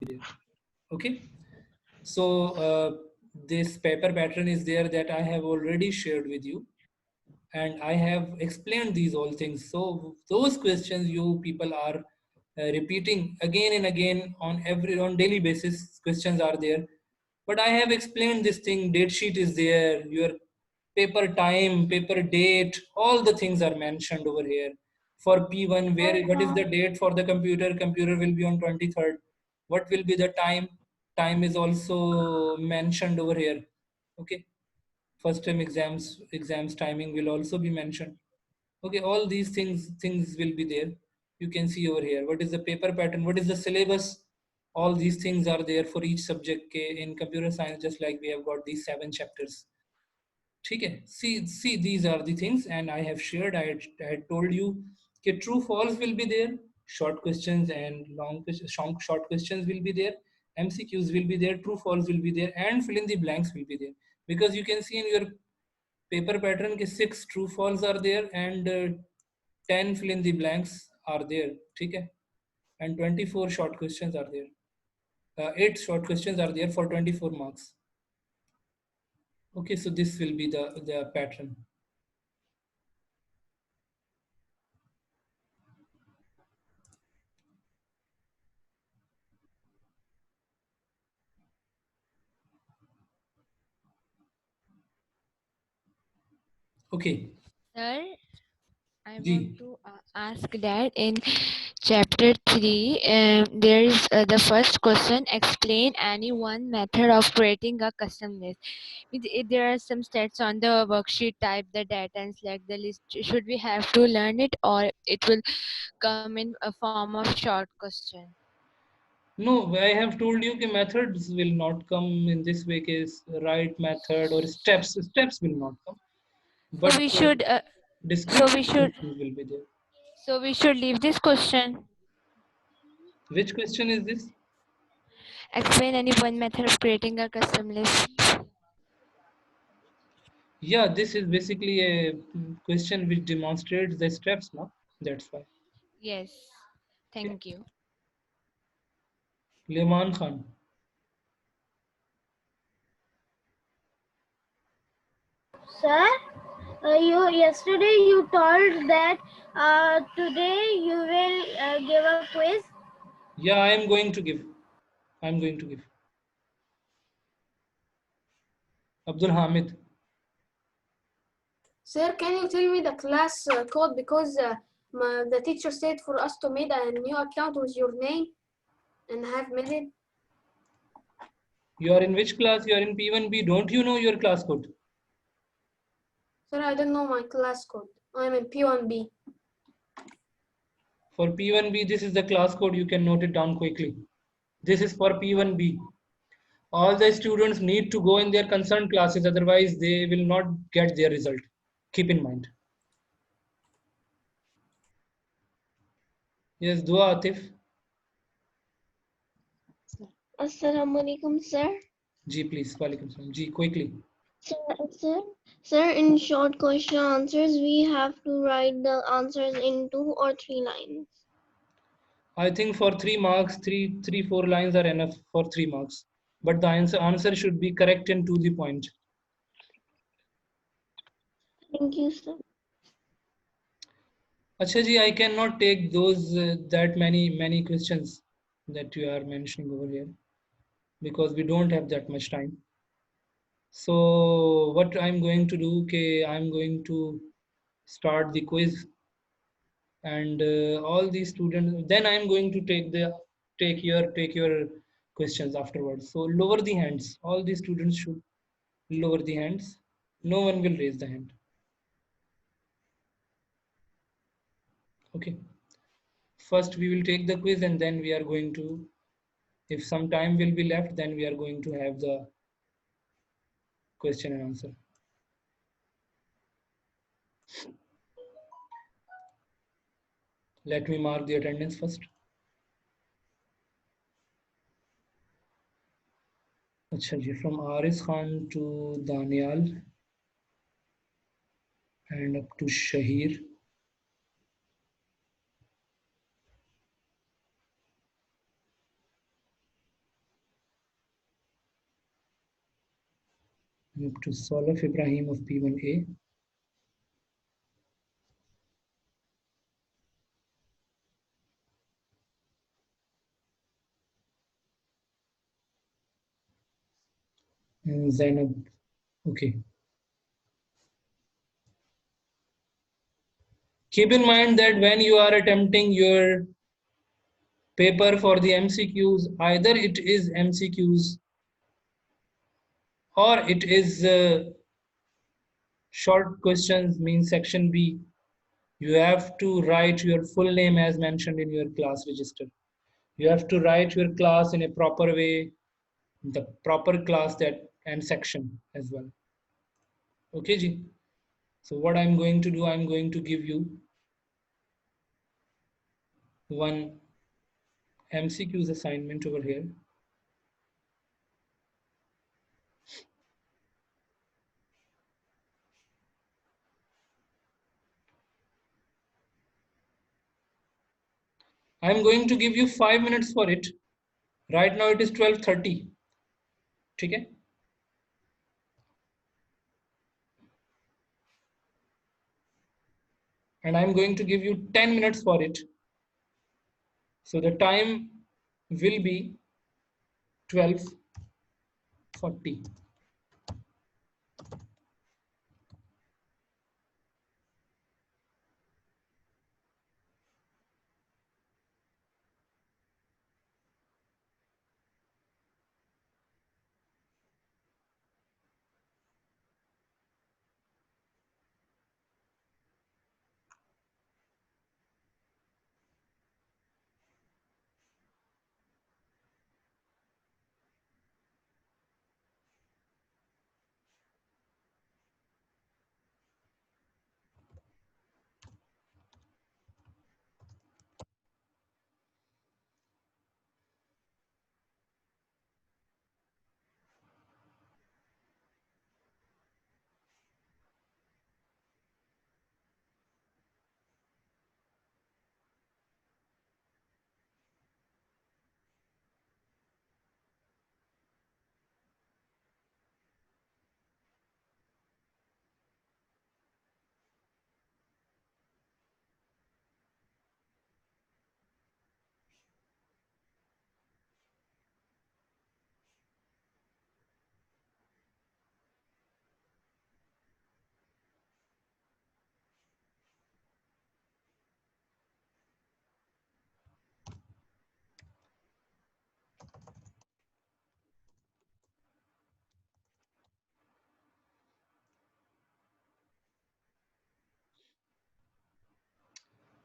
there. Okay. So this paper pattern is there that I have already shared with you, and I have explained these all things. So those questions you people are repeating again and again on daily basis. Questions are there, but I have explained this thing. Date sheet is there. Your paper time, paper date, all the things are mentioned over here. For P1, where what is the date for the computer? Computer will be on 23rd. What will be the time? Time is also mentioned over here. Okay, first term exams timing will also be mentioned. Okay, all these things will be there. You can see over here what is the paper pattern, what is the syllabus. All these things are there for each subject. In computer science, just like we have got these 7 chapters. Okay, see these are the things, and I have shared. I had told you that true false will be there, short questions and short questions will be there, MCQs will be there, true false will be there, and fill in the blanks will be there. Because you can see in your paper pattern ke 6 true false are there, and 10 fill in the blanks are there. Okay, and 24 short questions are there. 8 short questions are there for 24 marks. Okay, so this will be the pattern. Okay. Sir, I want Ji. to ask that in chapter 3, there is the first question, explain any one method of creating a custom list. There are some stats on the worksheet, type the data and select the list. Should we have to learn it, or it will come in a form of short question? No, I have told you that methods will not come in this way. Case right method or steps. Steps will not come, So but we should, so we descriptive should, questions will be there. so we should leave this question. Which question is this? Explain any one method of creating a custom list. Yeah, this is basically a question which demonstrates the steps. No, that's why. Yes. Okay. Thank you. Leman Khan. Sir, you yesterday you told that today you will give a quiz. Yeah, I am going to give. I am going to give. Abdul Hamid. Sir, can you tell me the class code, because the teacher said for us to make a new account with your name, and I have made it. You are in which class? You are in P1B. Don't you know your class code? Sir, I don't know my class code. I'm in P1B. For P1B, this is the class code. You can note it down quickly. This is for P1B. All the students need to go in their concerned classes, otherwise they will not get their result. Keep in mind. Yes, Dua Atif. Assalamu alaikum, sir. Ji, please. Walaikum salam. Ji, quickly. Sir, sir, sir, in short question answers, we have to write the answers in 2 or 3 lines. I think for 3 marks, 4 lines are enough for 3 marks. But the answer should be correct and to the point. Thank you, sir. Acha ji, I cannot take those that many questions that you are mentioning over here because we don't have that much time. So what I'm going to do, okay, I'm going to start the quiz, and all these students. Then I'm going to take your questions afterwards. So lower the hands. All the students should lower the hands. No one will raise the hand. Okay. First we will take the quiz, and then we are going to, if some time will be left, then we are going to have the question and answer. Let me mark the attendance first. Acha ji, from Aris Khan to Daniel and up to Shahir. Up to Solif Ibrahim of P1A. And Zainab. Okay. Keep in mind that when you are attempting your paper for the MCQs, either it is MCQs or it is short questions, means section B. You have to write your full name as mentioned in your class register. You have to write your class in a proper way, the proper class that and section as well. Okay, Ji. So what I'm going to do, I'm going to give you one MCQs assignment over here. I'm going to give you 5 minutes for it. Right now it is 12:30. Okay? And I'm going to give you 10 minutes for it. So the time will be 12:40.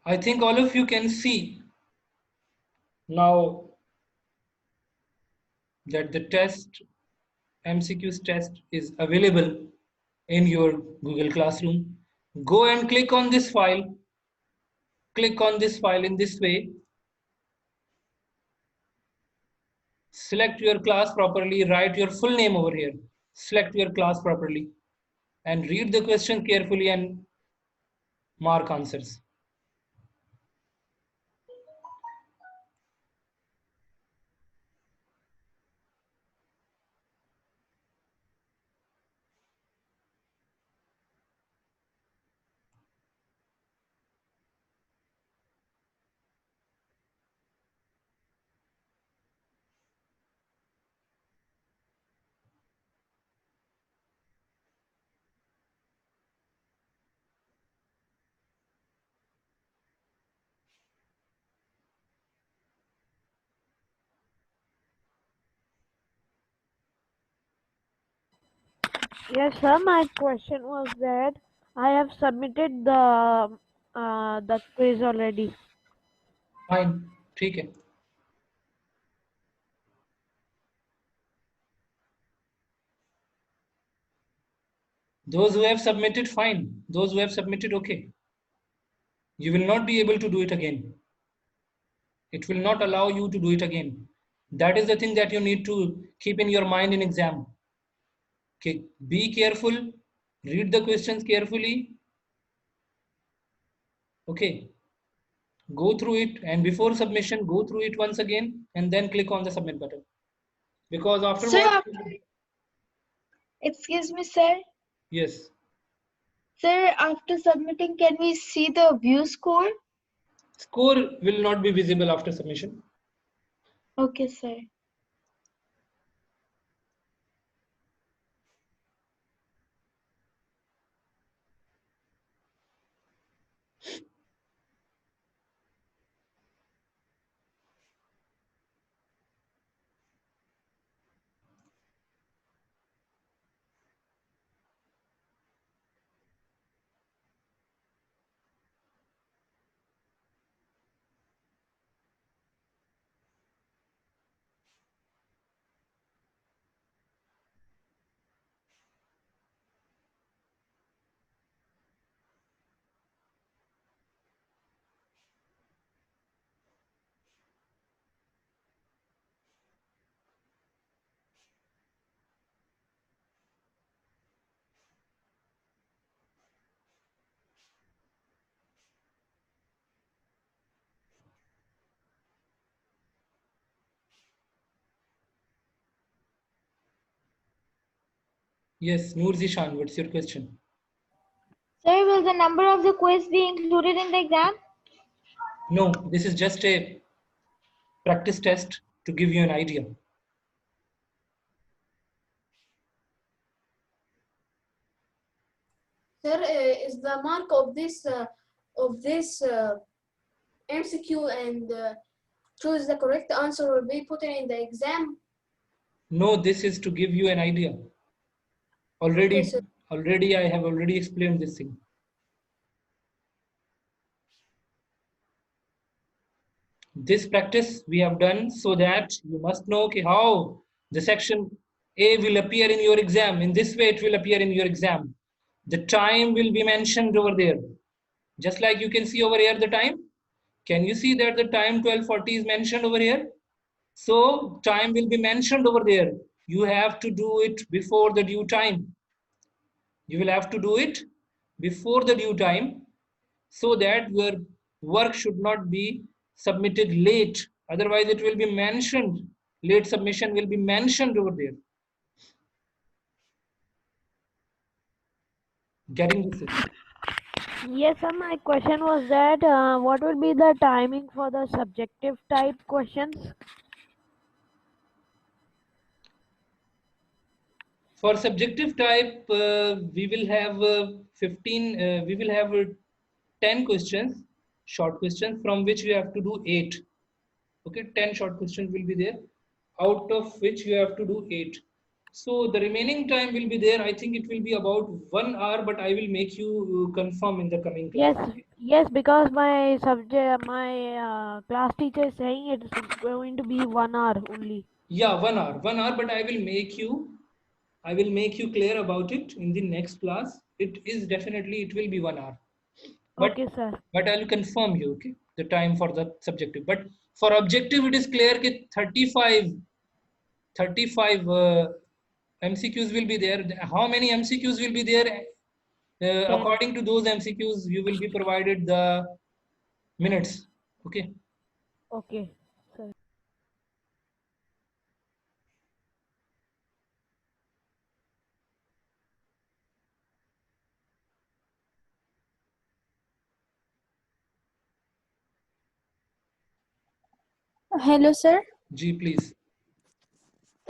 I think all of you can see now that the test, MCQs test is available in your Google Classroom. Go and click on this file. Click on this file in this way. Select your class properly. Write your full name over here. Select your class properly. And read the question carefully and mark answers. Yes, sir. My question was that I have submitted the quiz already. Fine. ठीक है. Those who have submitted, fine. Those who have submitted, okay. You will not be able to do it again. It will not allow you to do it again. That is the thing that you need to keep in your mind in exam. Okay. Be careful. Read the questions carefully. Okay. Go through it, and before submission, go through it once again and then click on the submit button. Because afterwards, Excuse me, sir. Yes. Sir, after submitting, can we see the view score? Score will not be visible after submission. Okay, sir. Yes, Noor Zishan, what's your question? Sir, will the number of the quiz be included in the exam? No, this is just a practice test to give you an idea. Sir, is the mark of this MCQ and choose the correct answer will be put in the exam? No, this is to give you an idea. Okay, sir. Already I have already explained this thing. This practice we have done so that you must know okay, how the section A will appear in your exam. In this way, it will appear in your exam. The time will be mentioned over there. Just like you can see over here the time. Can you see that the time 12:40 is mentioned over here? So time will be mentioned over there. You have to do it before the due time. You will have to do it before the due time so that your work should not be submitted late. Otherwise, it will be mentioned. Late submission will be mentioned over there. Getting this? Yes, sir. My question was that what will be the timing for the subjective type questions? For subjective type, we will have 15, we will have 10 questions, short questions, from which you have to do 8. Okay, 10 short questions will be there, out of which you have to do 8. So the remaining time will be there. I think it will be about 1 hour, but I will make you confirm in the coming class. Yes, yes, because my subject, my class teacher is saying it's going to be 1 hour only. Yeah, 1 hour, 1 hour, but I will make you clear about it in the next class. It is definitely, it will be 1 hour. But, Okay, sir. but I will confirm you, okay, the time for the subjective. But for objective, it is clear that 35 MCQs will be there. How many MCQs will be there? According to those MCQs, you will be provided the minutes. Okay. Okay, sir. Hello, sir. G, please.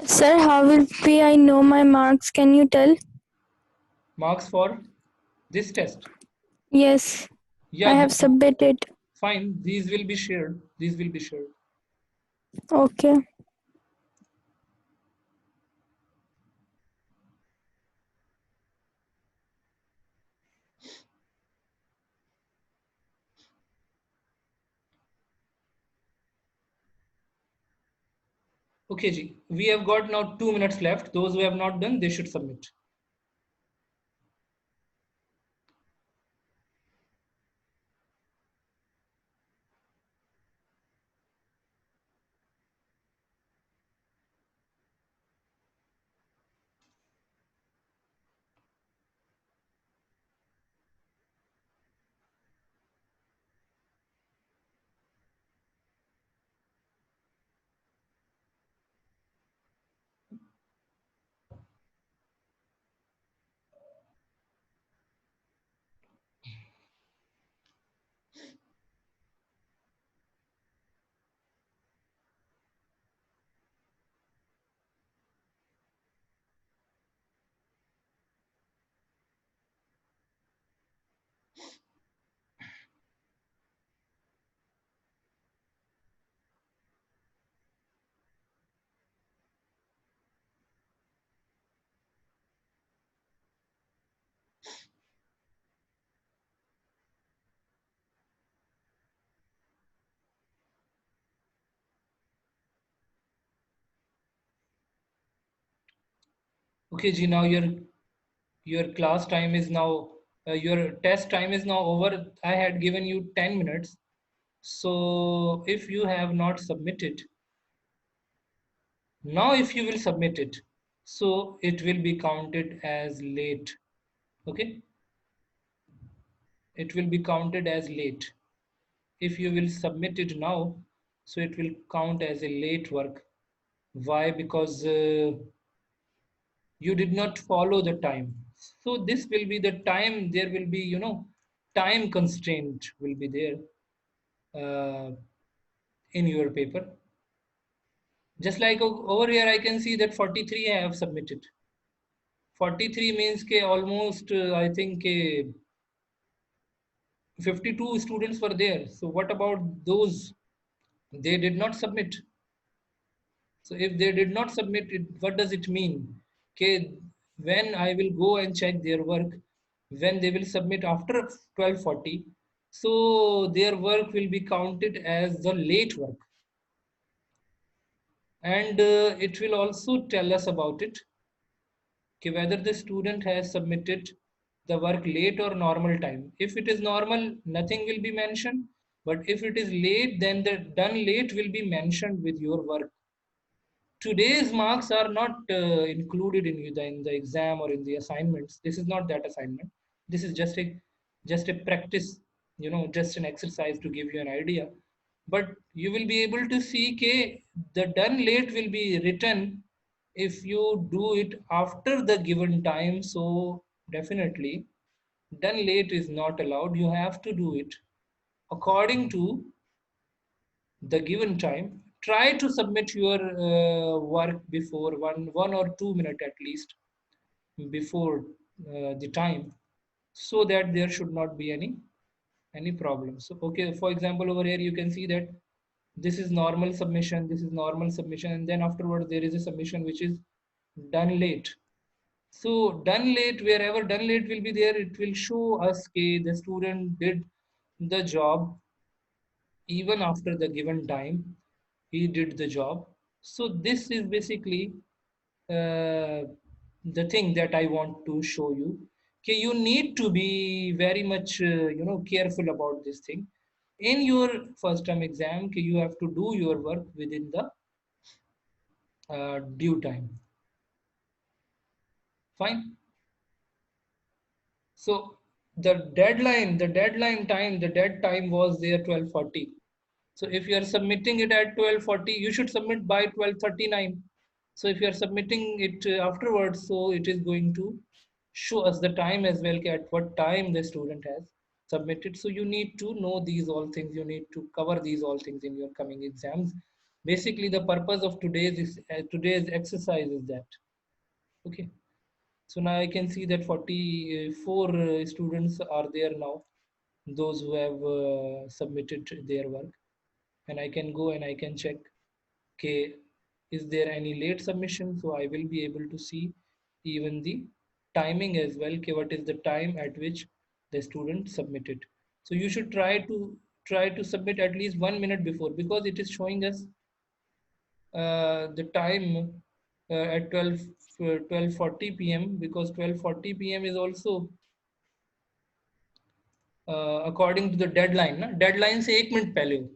Sir, how will be I know my marks? Can you tell? Marks for this test. Yes, I Yeah, have submitted. fine. These will be shared. These will be shared. Okay. Okay, G. We have got now 2 minutes left. Those who have not done, they should submit. Okay, Ji, now your class time is now, your test time is now over. I had given you 10 minutes. So if you have not submitted, now if you will submit it, so it will be counted as late. Okay, it will be counted as late. If you will submit it now, so it will count as a late work. Why? Because you did not follow the time. So this will be the time, there will be, time constraint will be there in your paper. Just like over here, I can see that 43 I have submitted. 43 means ke almost, I think 52 students were there. So what about those? They did not submit. So if they did not submit it, what does it mean? Okay, when I will go and check their work, when they will submit after 12:40, so their work will be counted as the late work. And it will also tell us about it, okay, whether the student has submitted the work late or normal time. If it is normal, nothing will be mentioned. But if it is late, then the done late will be mentioned with your work. Today's marks are not included in the exam or in the assignments. This is not that assignment. This is just a practice, just an exercise to give you an idea. But you will be able to see the done late will be written if you do it after the given time. So definitely done late is not allowed. You have to do it according to the given time. Try to submit your work before 1 or 2 minutes at least before the time, so that there should not be any problem. So okay, for example, over here you can see that this is normal submission, this is normal submission, and then afterwards there is a submission which is done late. So done late, wherever done late will be there, it will show us the student did the job even after the given time. He did the job. So this is basically the thing that I want to show you. Okay, you need to be very much careful about this thing. In your first term exam, okay, you have to do your work within the due time. Fine. So the dead time was there 12:40. So if you are submitting it at 12:40, you should submit by 12:39. So if you are submitting it afterwards, so it is going to show us the time as well, at what time the student has submitted. So you need to know these all things. You need to cover these all things in your coming exams. Basically, the purpose of today's exercise is that. Okay. So now I can see that 44 students are there now, those who have submitted their work. And I can go and I can check, okay, is there any late submission? So I will be able to see even the timing as well, okay, what is the time at which the student submitted. So you should try to submit at least 1 minute before, because it is showing us the time at 12:40 p.m. because 12:40 p.m. is also according to the deadline ना, deadline से 1 minute पहले हो.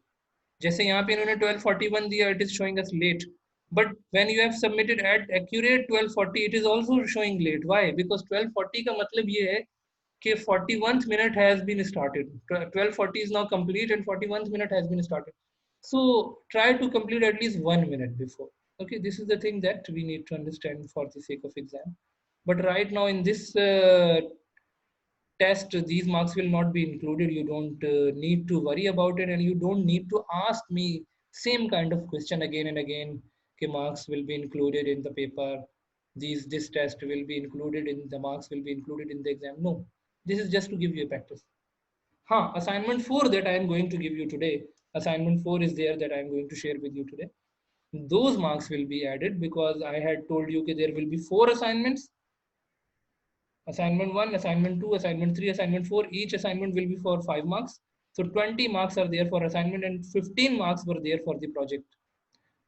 जैसे यहाँ पे इन्होंने 12:41 दिया, it is showing us late. But when you have submitted at accurate 12:40, it is also showing late. Why? Because 12:40 का मतलब ये है कि 41th minute has been started. 12:40 is now complete and 41th minute has been started. So try to complete at least 1 minute before. Okay, this is the thing that we need to understand for the sake of exam. But right now in this test, these marks will not be included. You don't need to worry about it, and you don't need to ask me same kind of question again and again. Okay, marks will be included in the paper. This test will be included in the marks will be included in the exam. No, this is just to give you a practice. Assignment 4 that I am going to give you today. Assignment 4 is there that I am going to share with you today. Those marks will be added because I had told you that there will be 4 assignments. Assignment 1, assignment 2, assignment 3, assignment 4. Each assignment will be for 5 marks. So 20 marks are there for assignment and 15 marks were there for the project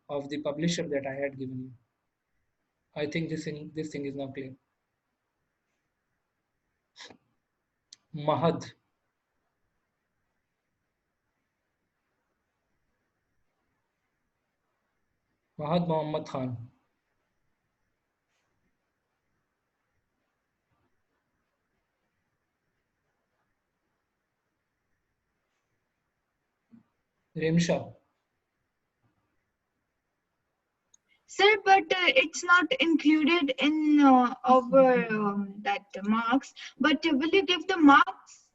of the publisher that I had given you. I think this thing is now clear. Mahad. Mahad Mohammad Khan. Remsha. Sir, but it's not included in our that marks. But will you give the marks?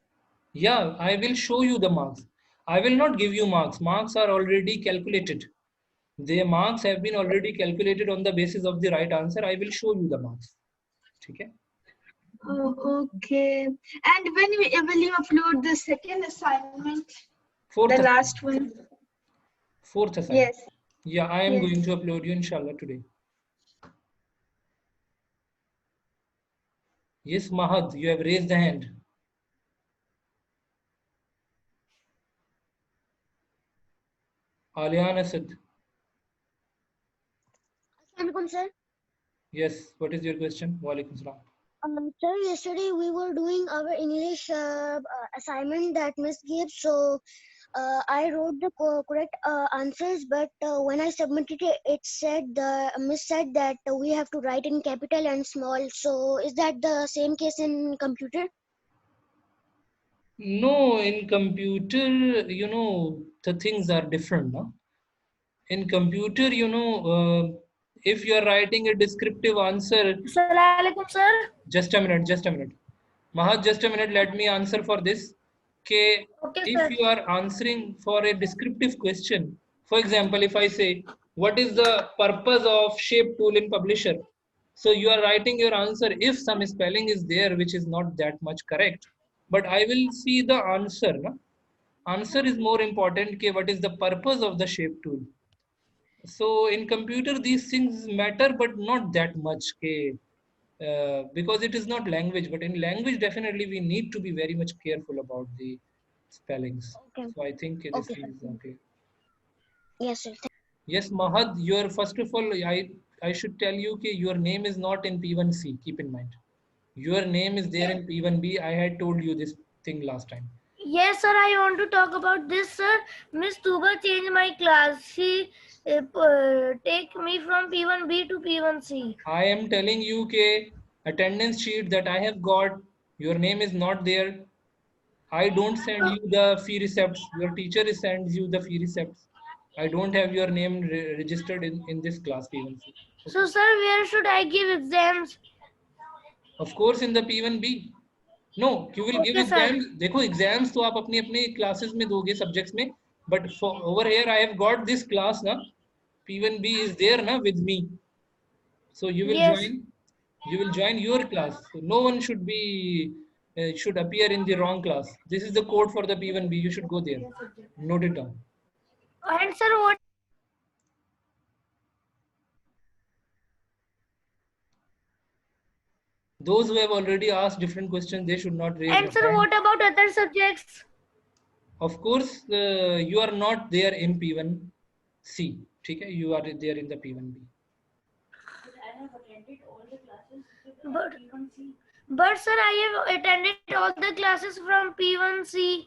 Yeah, I will show you the marks. I will not give you marks. Marks are already calculated. The marks have been already calculated on the basis of the right answer. I will show you the marks. Okay. Oh, okay. And when will you upload the second assignment? Fourth The assignment. last one? Fourth assignment. Yes. Yeah, I am Yes. going to upload you inshallah today. Yes, Mahad, you have raised the hand. Alian Asad. Assalamualaikum, sir. Yes, what is your question? Walaikum salam. Sir, yesterday we were doing our English assignment that Miss gave. So I wrote the correct answers, but when I submitted it, it said the Miss said that we have to write in capital and small. So is that the same case in computer? No, in computer, the things are different. No? In computer, if you are writing a descriptive answer, Assalamualaikum, sir. just a minute, just a minute. Mahad, just a minute, let me answer for this. Okay, Okay, if sir. you are answering for a descriptive question, for example, if I say, what is the purpose of shape tool in publisher? So you are writing your answer if some spelling is there, which is not that much correct, but I will see the answer. No? Answer is more important. Okay, what is the purpose of the shape tool? So in computer, these things matter, but not that much. Okay, because it is not language, but in language, definitely we need to be very much careful about the spellings. Okay. So I think this Okay, thing is sir. okay. Yes, sir. Yes, Mahad, your first of all, I should tell you that your name is not in P1C. Keep in mind, your name is there in P1B. I had told you this thing last time. Yes, sir. I want to talk about this, sir. Miss Tuba changed my class. She take me from P1B to P1C. I am telling you that attendance sheet that I have got, your name is not there. I don't send you the fee receipts. Your teacher sends you the fee receipts. I don't have your name registered in this class P1C. So, sir, where should I give exams? Of course, in the P1B. No, you will give Okay, sir. exams. देखो exams तो आप अपनी अपने classes में दोगे subjects में. But for over here, I have got this class ना. P1B is there ना with me. So you will Yes. join. You will join your class. So no one should be should appear in the wrong class. This is the code for the P1B. You should go there. Note it down. And, sir, what? Those who have already asked different questions, they should not raise And, their sir, hand. what about other subjects? Of course, you are not there in P1C. Okay? You are there in the P1B. But, sir, I have attended all the classes from P1C.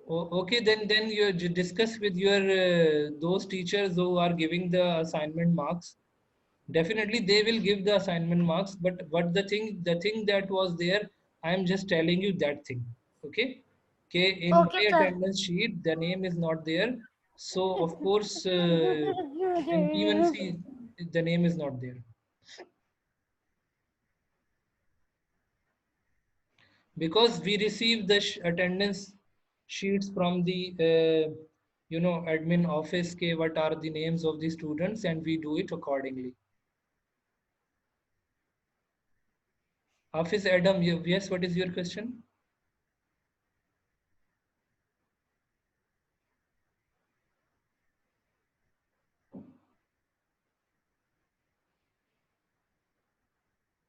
Okay, then you discuss with your those teachers who are giving the assignment marks. Definitely, they will give the assignment marks. But the thing that was there, I am just telling you that thing. Okay. Okay. In Okay, my sir. attendance sheet, the name is not there. So of course, in P1C, the name is not there. Because we receive the attendance sheets from the admin office. What are the names of the students, and we do it accordingly. Hafiz Adam, yes, what is your question?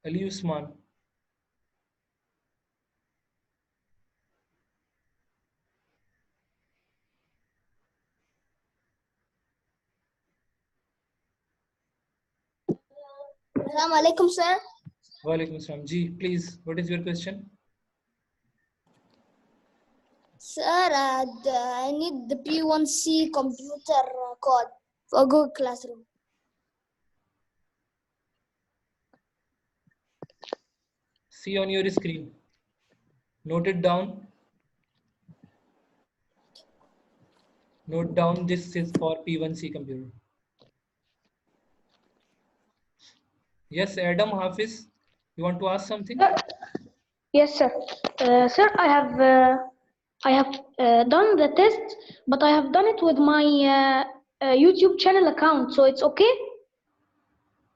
Ali Usman. Assalamu alaikum, sir. Walaikum assalam. Ji, please, what is your question? Sir, I need the P1C computer code for Google Classroom. See on your screen. Note it down. Note down this is for P1C computer. Yes, Adam Hafiz, you want to ask something? Yes, sir. Sir, I have done the test, but I have done it with my YouTube channel account, so it's okay.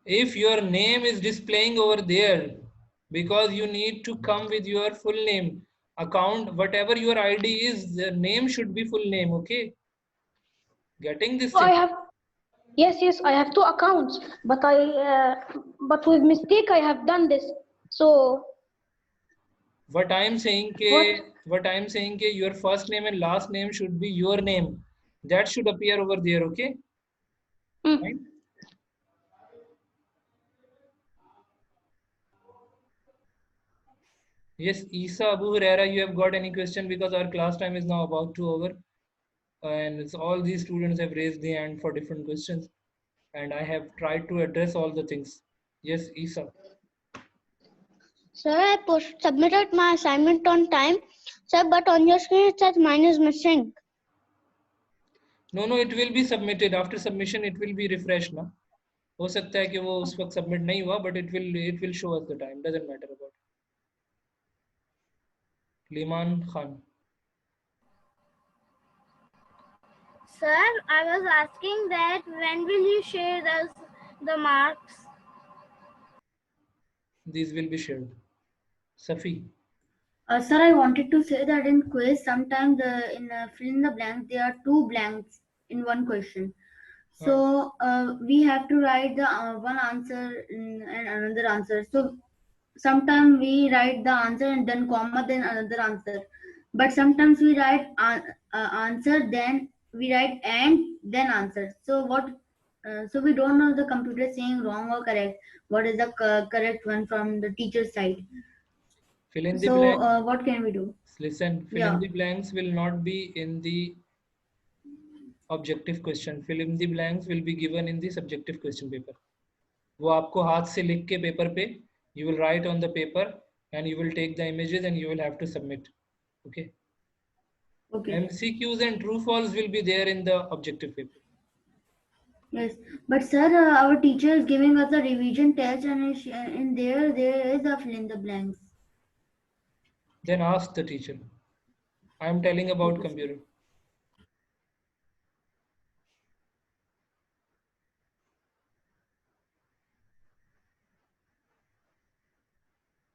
If your name is displaying over there, because you need to come with your full name, account, whatever your ID is, the name should be full name, okay? Getting this So I thing? have, yes, I have two accounts, but but with mistake I have done this. So What I am saying ke your first name and last name should be your name. That should appear over there, okay? Fine. Yes, Isa Abu Huraira, you have got any question because our class time is now about to over. And it's all these students have raised the hand for different questions. And I have tried to address all the things. Yes, Isa. Sir, I submitted my assignment on time. Sir, but on your screen it says mine is missing. No, it will be submitted. After submission, it will be refreshed ना. हो सकता है कि वो उस वक्त submit नहीं हुआ, but it will show us the time. Doesn't matter about it. Liman Khan. Sir, I was asking that when will you share the marks? These will be shared. Safi. Sir, I wanted to say that in quiz, sometimes in fill in the blank, there are two blanks in one question. So we have to write the one answer and another answer. So sometimes we write the answer and then comma, then another answer. But sometimes we write answer, then we write and then answer. So what? So we don't know the computer saying wrong or correct. What is the correct one from the teacher's side? Fill in the So blanks. what can we do? Listen, fill in the blanks will not be in the objective question. Fill in the blanks will be given in the subjective question paper. वो आपको हाथ से लिख के paper पे you will write on the paper and you will take the images and you will have to submit. Okay. Okay. MCQs and true false will be there in the objective paper. Yes, but sir, our teacher is giving us a revision test, and in there is a fill in the blanks. Then ask the teacher. I am telling about Okay, computer.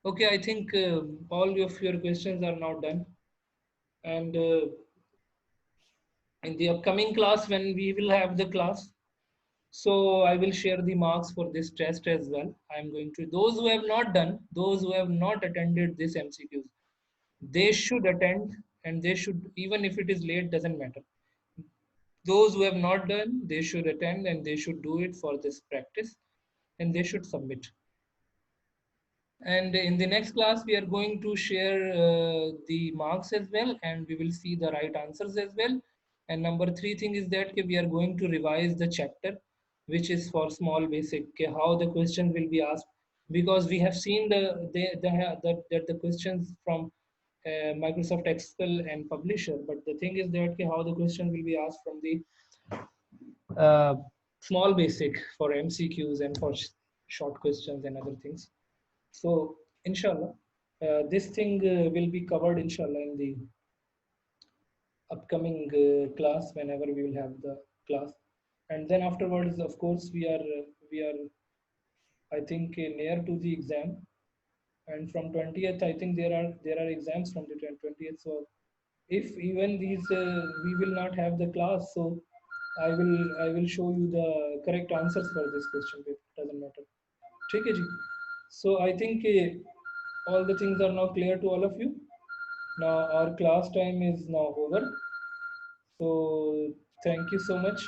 Okay, I think all of your questions are now done. And in the upcoming class, when we will have the class, so I will share the marks for this test as well. I'm going to, those who have not done, those who have not attended this MCQs, they should attend, and they should, even if it is late, doesn't matter. Those who have not done, they should attend and they should do it for this practice, and they should submit. And in the next class, we are going to share the marks as well, and we will see the right answers as well. And number 3 thing is that we are going to revise the chapter, which is for small basic, how the question will be asked, because we have seen that the questions from Microsoft Excel and Publisher, but the thing is that how the question will be asked from the small basic for MCQs and for short questions and other things. So, inshallah, this thing will be covered, inshallah, in the upcoming class whenever we will have the class. And then afterwards, of course, we are, I think, near to the exam. And from 20th, I think there are exams from the 20th. So, if even these we will not have the class, so I will show you the correct answers for this question. It doesn't matter. ठीक है जी. So I think all the things are now clear to all of you. Now our class time is now over. So thank you so much.